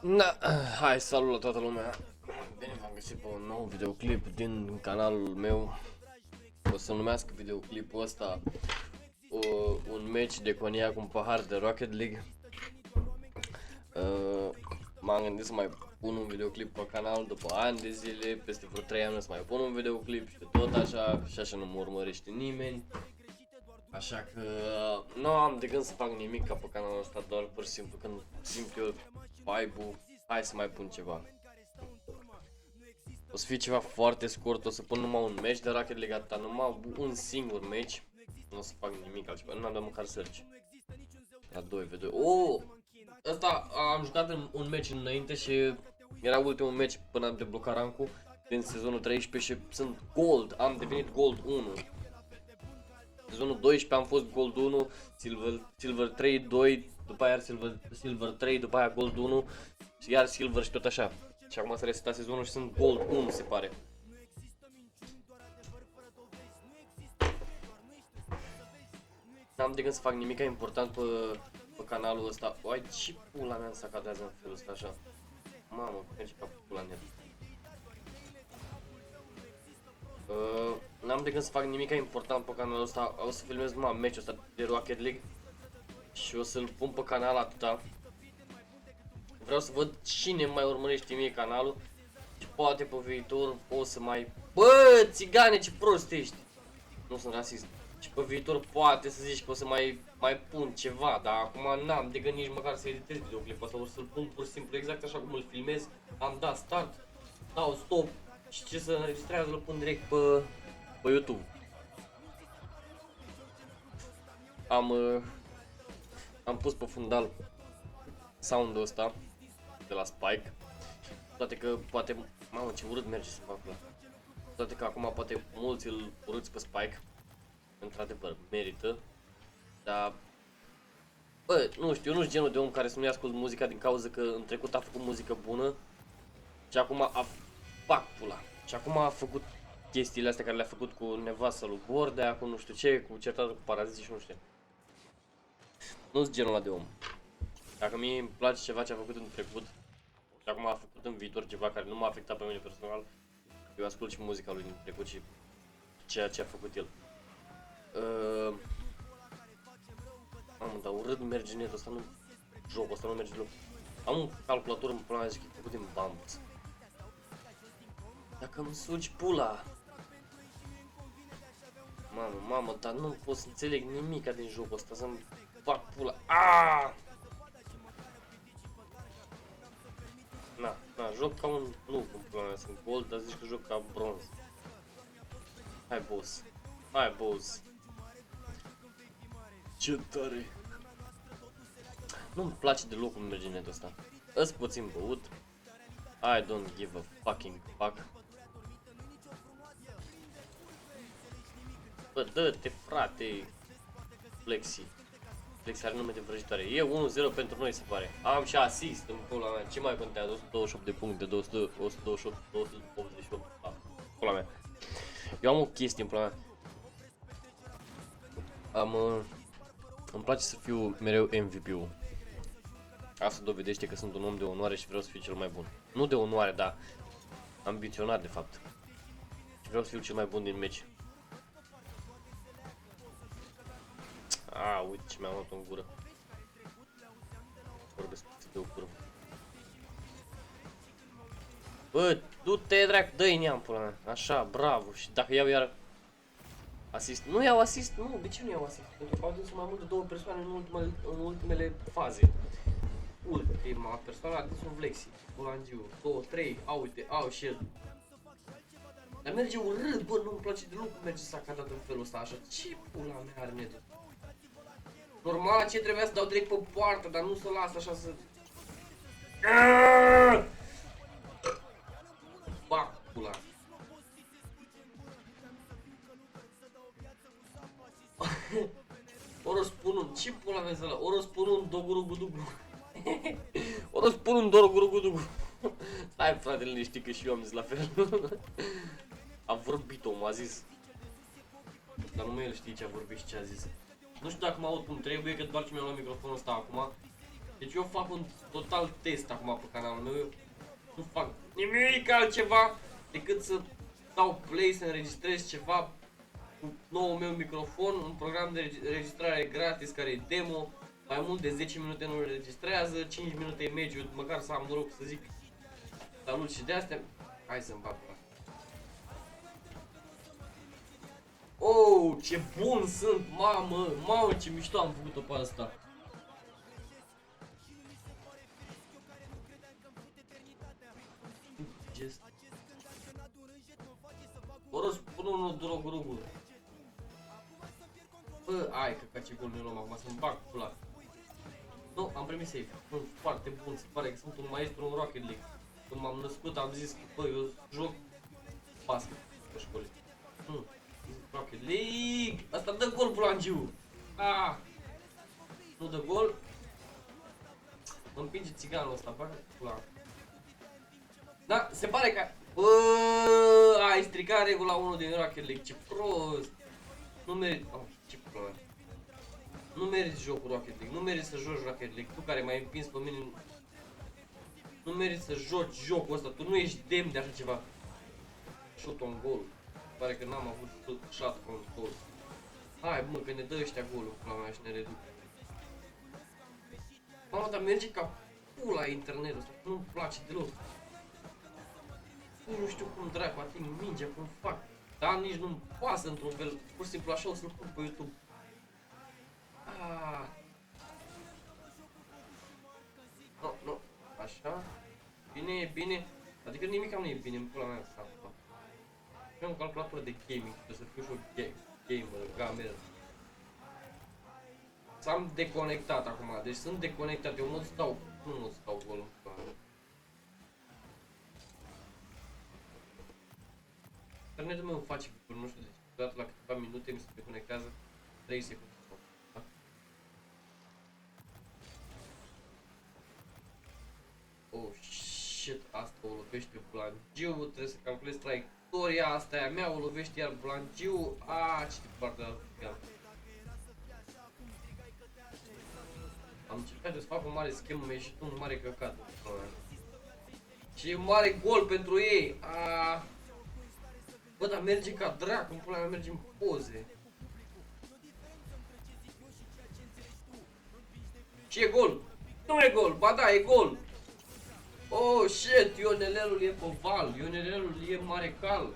Na, hai, salut la toată lumea! Bine v-am găsit pe un nou videoclip din canalul meu. O să numească videoclipul ăsta un meci de conia cu un pahar de Rocket League. M-am gândit să mai pun un videoclip pe canal după ani de zile, peste vreo 3 ani să mai pun un videoclip și tot așa, și așa nu mă urmărește nimeni. Așa că nu am de gând să fac nimic ca pe canalul ăsta, doar pur și simplu când simt eu vibe-ul, hai să mai pun ceva. O să fie ceva foarte scurt, o să pun numai un match de Rocket League, atâta, numai un singur match. Nu o să fac nimic altceva, nu am dat măcar search. La 2v2. Oh! Ăsta am jucat un match înainte și era ultimul match până am deblocat rankul din sezonul 13 și sunt gold, am devenit gold 1. Sezonul 12 am fost gold 1, silver 3, 2, după aia silver 3, după aia gold 1 și iar silver și tot așa. Și acum s-a resetat sezonul și sunt gold 1, se pare. N-am de gând să fac nimic important pe canalul ăsta. Oai, ce pula mea se cadează în felul ăsta așa? Mamă, merge ca pula mea. N-am de gând să fac nimic important pe canalul ăsta. O să filmez numai meciul ăsta de Rocket League și o să-l pun pe canal atâta. Vreau să văd cine mai urmărește mie canalul și poate pe viitor o să mai... Bă, țigane, ce prost ești! Nu sunt rasist. Și pe viitor poate să zici că o să mai pun ceva, dar acum n-am de gând nici măcar să editez videoclipul ăsta, o să-l pun pur și simplu exact așa cum îl filmez. Am dat start, dau stop și ce să înregistrează îl pun direct pe YouTube. Am pus pe fundal sound-ul ăsta de la Spike. Toate că poate, mamă, ce urât merge să fac ăla. Toate că acum poate mulți îl urâți pe Spike. Într-adevăr, merită. Dar, bă, nu știu, eu nu sunt genul de om care să nu-i ascult muzica din cauza că în trecut a făcut muzică bună și acum fac pula. Și acum a făcut chestiile astea care le-a făcut cu nevasta lui Bordea, cu nu știu ce, cu certatul cu paraziții și nu știu. Nu sunt genul ăla de om. Dacă mie îmi place ceva ce a făcut în trecut și acum a făcut în viitor ceva care nu m-a afectat pe mine personal, eu ascult și muzica lui din trecut și ceea ce a făcut el. Mamă, dar urât merge netul ăsta, nu... Jocul ăsta nu merge deloc. Am un calculator în pula mea, zic că e făcut din bambus. Dacă îmi sugi pula... Mamă, dar nu pot să înțeleg nimica din jocul ăsta, să-mi fac pula. Aaaa! Na, joc ca un... Nu, cum pula mea, sunt gold, dar zici că joc ca bronz. Hai, boss. Ce tare! Nu-mi place deloc cum merge netul ăsta. Îs puțin băut. I don't give a fucking fuck. Bă, dă-te, frate! Flexi are nume de vrăjitoare. E 1-0 pentru noi, se pare. Am și asist în pula mea. Ce mai contează? 128 de puncte, 128, 288. Pula mea. Eu am o chestie în pula mea. Îmi place să fiu mereu MVP-ul. Asta dovedește că sunt un om de onoare și vreau să fiu cel mai bun. Nu de onoare, dar ambiționat de fapt. Și vreau să fiu cel mai bun din meci. Uite ce mi-am luat în gură. Vorbesc de o curvă. Bă, du-te drac, dă-i neam pula mea. Așa, bravo. Și dacă iau iar asist, nu iau asist, nu, de ce nu iau asist? Pentru că au adus mai mult de 2 persoane în ultimele faze. Ultima persoană a adus un Flexi, Bulangiu, 2, 3, uite, și el. Dar merge urât, bă, nu-mi place deloc cum merge sacadat în felul ăsta, așa. Ce pula mea are netul? Normal, ce trebuia să dau direct pe poartă, dar nu să las așa să... Bac, pula. Ori o spun un... Ce pula mea ăla? Ori o spun un dogurugudugu. Ori o spun un dogurugudugu. Stai, frate, liniștit că și eu am zis la fel. A vorbit omul, a zis. Dar numai el știe ce a vorbit și ce a zis. Nu știu dacă mă aud cum trebuie, că doar ce mi-am luat microfonul ăsta acum. Deci eu fac un total test acum pe canalul meu. Eu nu fac nimic altceva decât să dau play, să înregistrez ceva cu noul meu microfon, un program de înregistrare gratis care e demo. Mai mult de 10 minute nu înregistrează, 5 minute e mediu, măcar să am noroc să zic salut și de astea. Hai să-mi bag la. Oh, ce bun sunt, mamă, mamă, ce mișto am făcut-o pe asta. Gest. Ori spun unul drogurugul. Bă, ai că ce gol mi luăm acum, să-mi bag pula. Nu, am primit save. Sunt foarte bun, se pare că sunt un maestru în Rocket League. Când m-am născut am zis că, bă, eu joc basket pe școli. Rocket League! Asta dă gol, Bulangiu! Ah! Nu dă gol. Mă împinge țiganul ăsta, bagă pula. Da, se pare că... Bă, ai stricat regula 1 din Rocket League, ce prost! Nu merit... Oh, ce prost! Nu meriți jocul Rocket League, nu meriți să joci Rocket League, tu care m-ai împins pe mine. Nu meriți să joci jocul ăsta, tu nu ești demn de așa ceva. Shoot on goal. Pare că n-am avut shot on goal. Hai mă, că ne dă ăștia golul la mea și ne reduc. Mamă, dar merge ca pula internetul ăsta, nu-mi place deloc. Nu știu cum dracu ating mingea, cum fac. Dar nici nu-mi pasă într-un fel, pur și simplu așa o să-l pun pe YouTube. Ah. Nu, nu, așa. Bine, e bine. Adică nimic nu e bine în pula mea asta. Eu am un calculator de gaming, trebuie să fiu și o gamer, gamer. S-am deconectat acum, deci sunt deconectat, eu nu stau, nu stau gol în pula mea. Internetul meu face lucruri, nu știu de ce, deodată la câteva minute mi se deconectează 3 secunde. Da? Oh shit, asta o lovește pe Bulangiu, trebuie să calculez traiectoria asta e a mea, o lovește iar Bulangiu, ce departe la am încercat să fac o mare schemă, mi-a ieșit un mare căcat. Și e mare gol pentru ei, Bă, dar merge ca dracu, în pula mea merge în poze. Și e gol! Nu e gol, ba da, e gol! Oh, shit, Ionelelul e pe val, Ionelelul e mare cal.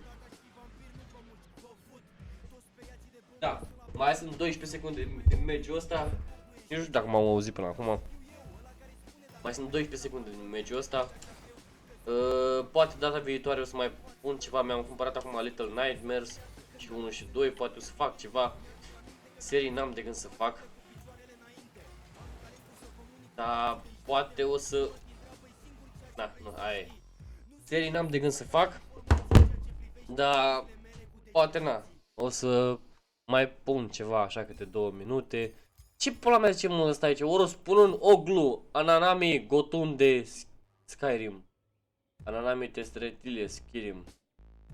Da, mai sunt 12 secunde din meciul ăsta. Nu știu dacă m-am auzit până acum. Mai sunt 12 secunde din meciul ăsta. Poate data viitoare o să mai pun ceva, mi-am cumpărat acum Little Nightmares și 1 și 2, poate o să fac ceva. Serii n-am de gând să fac. Dar poate o să... Da, nu, aia e. Serii n-am de gând să fac. Dar poate na, o să mai pun ceva așa câte 2 minute. Ce pula mea zice mă ăsta aici? Ori o spun un Oglu, Ananami, Gotun de Skyrim. Ananami Testretile, Skyrim.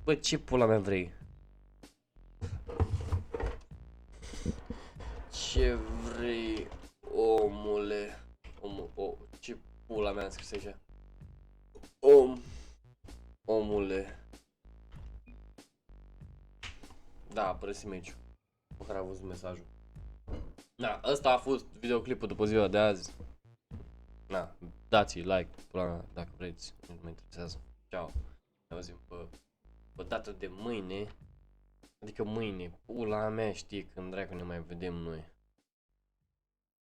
Bă, ce pula mea vrei? Ce vrei, omule? Ce pula mea am scris aici? Omule. Da, părăsi meciul. Măcar a văzut mesajul. Da, ăsta a fost videoclipul după ziua de azi. Na, dați like, pula mea, dacă vreți, nu mă interesează. Ciao. Ne auzim pe data de mâine. Adică mâine, pula mea știe când dracu ne mai vedem noi.